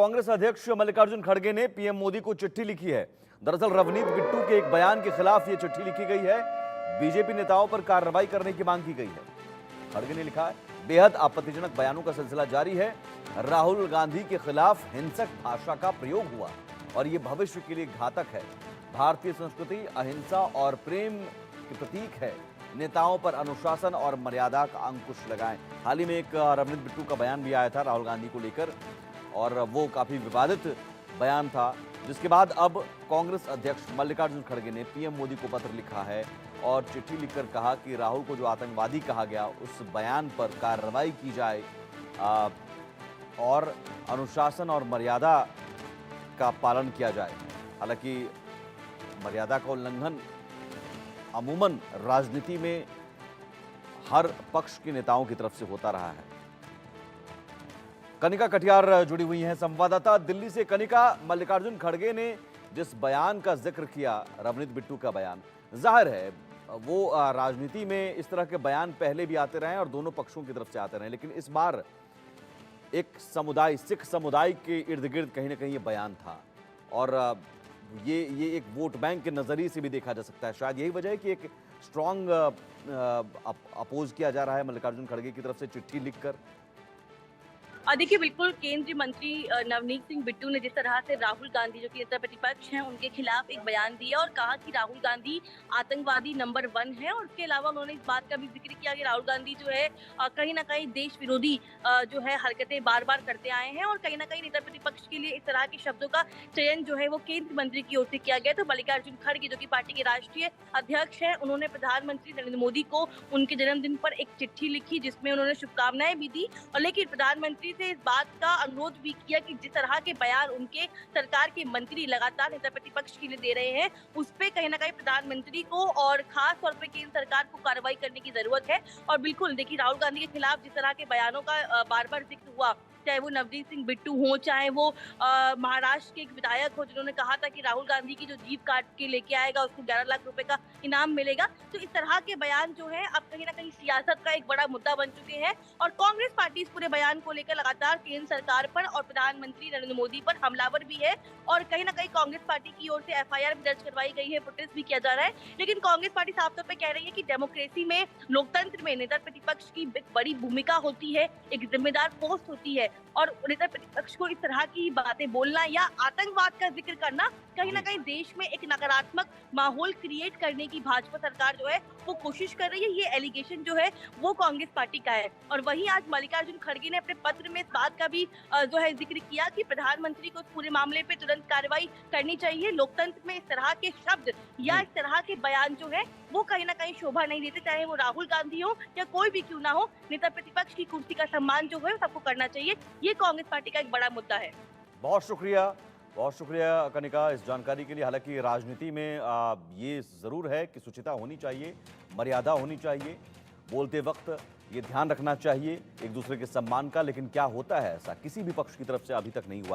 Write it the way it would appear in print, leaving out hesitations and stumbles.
कांग्रेस अध्यक्ष मल्लिकार्जुन खड़गे ने पीएम मोदी को चिट्ठी लिखी है। दरअसल रवनीत बिट्टू के एक बयान के खिलाफ यह चिट्ठी लिखी गई है। बीजेपी नेताओं पर कार्रवाई करने की मांग की गई है। खड़गे ने लिखा है, बेहद आपत्तिजनक बयानों का सिलसिला जारी है। राहुल गांधी के खिलाफ हिंसक भाषा का प्रयोग हुआ और यह भविष्य के लिए घातक है। भारतीय संस्कृति अहिंसा और प्रेम के प्रतीक है। नेताओं पर अनुशासन और मर्यादा का अंकुश लगाएं। हाल ही में एक रवनीत बिट्टू का बयान भी आया था राहुल गांधी को लेकर और वो काफी विवादित बयान था, जिसके बाद अब कांग्रेस अध्यक्ष मल्लिकार्जुन खड़गे ने पीएम मोदी को पत्र लिखा है और चिट्ठी लिखकर कहा कि राहुल को जो आतंकवादी कहा गया उस बयान पर कार्रवाई की जाए और अनुशासन और मर्यादा का पालन किया जाए। हालांकि मर्यादा का उल्लंघन अमूमन राजनीति में हर पक्ष के नेताओं की तरफ से होता रहा है। कनिका कटियार जुड़ी हुई हैं संवाददाता दिल्ली से। कनिका, मल्लिकार्जुन खड़गे ने जिस बयान का जिक्र किया, रवनीत बिट्टू का बयान, जाहिर है वो राजनीति में इस तरह के बयान पहले भी आते रहे और दोनों पक्षों की तरफ से आते रहे, लेकिन इस बार एक समुदाय, सिख समुदाय के इर्द गिर्द कहीं ना कहीं ये बयान था और ये एक वोट बैंक के नजरिए से भी देखा जा सकता है। शायद यही वजह है कि एक स्ट्रांग अपोज किया जा रहा है मल्लिकार्जुन खड़गे की तरफ से चिट्ठी लिखकर। देखिए, बिल्कुल केंद्रीय मंत्री नवनीत सिंह बिट्टू ने जिस तरह से राहुल गांधी जो कि नेता प्रतिपक्ष हैं उनके खिलाफ एक बयान दिया और कहा कि राहुल गांधी आतंकवादी नंबर 1 है और उसके अलावा उन्होंने इस बात का भी जिक्र किया कि राहुल गांधी जो है कहीं ना कहीं देश विरोधी जो है हरकतें बार बार करते आए हैं और कहीं ना कहीं नेता प्रतिपक्ष के लिए इस तरह के शब्दों का चयन जो है वो केंद्रीय मंत्री की ओर से किया गया। तो मल्लिकार्जुन खड़गे जो कि पार्टी के राष्ट्रीय अध्यक्ष है, उन्होंने प्रधानमंत्री नरेंद्र मोदी को उनके जन्मदिन पर एक चिट्ठी लिखी जिसमें उन्होंने शुभकामनाएं भी दी और लेकिन प्रधानमंत्री से इस बात का अनुरोध भी किया कि जिस तरह के बयान उनके सरकार के मंत्री लगातार नेता प्रतिपक्ष के लिए दे रहे हैं उस पे कहीं ना कहीं प्रधानमंत्री को और खास तौर पे केंद्र सरकार को कार्रवाई करने की जरूरत है। और बिल्कुल देखिए, राहुल गांधी के खिलाफ जिस तरह के बयानों का बार बार जिक्र हुआ, चाहे वो नवनीत सिंह बिट्टू हो, चाहे वो महाराष्ट्र के एक विधायक हो जिन्होंने कहा था कि राहुल गांधी की जो जीप काट के लेके आएगा उसको 11 लाख रुपए का इनाम मिलेगा। तो इस तरह के बयान जो है अब कहीं ना कहीं सियासत का एक बड़ा मुद्दा बन चुके हैं और कांग्रेस पार्टी इस पूरे बयान को लेकर लगातार केंद्र सरकार पर और प्रधानमंत्री नरेंद्र मोदी पर हमलावर भी है और कहीं ना कहीं कांग्रेस पार्टी की ओर से एफआईआर भी दर्ज करवाई गई है, प्रोटेस्ट भी किया जा रहा है। लेकिन कांग्रेस पार्टी साफ तौर पर कह रही है कि डेमोक्रेसी में, लोकतंत्र में नेता प्रतिपक्ष की बड़ी भूमिका होती है, एक जिम्मेदार पोस्ट होती है और नेता प्रतिपक्ष को इस तरह की बातें बोलना या आतंकवाद का जिक्र करना कहीं ना कहीं देश में एक नकारात्मक माहौल क्रिएट करने की भाजपा सरकार जो है वो कोशिश कर रही है। ये एलिगेशन जो है वो कांग्रेस पार्टी का है और वहीं आज मल्लिकार्जुन खड़गे ने अपने पत्र में इस बात का भी जो है जिक्र किया कि प्रधानमंत्री को इस पूरे मामले पे तुरंत कार्रवाई करनी चाहिए। लोकतंत्र में इस तरह के शब्द या इस तरह के बयान जो है वो कहीं ना कहीं शोभा नहीं देते, चाहे वो राहुल गांधी हो या कोई भी क्यों ना हो। नेता प्रतिपक्ष की कुर्सी का सम्मान जो है सबको करना चाहिए। ये कांग्रेस पार्टी का एक बड़ा मुद्दा है। बहुत शुक्रिया कनिका इस जानकारी के लिए। हालांकि राजनीति में ये जरूर है कि शुचिता होनी चाहिए, मर्यादा होनी चाहिए, बोलते वक्त ये ध्यान रखना चाहिए एक दूसरे के सम्मान का, लेकिन क्या होता है ऐसा किसी भी पक्ष की तरफ से अभी तक नहीं हुआ।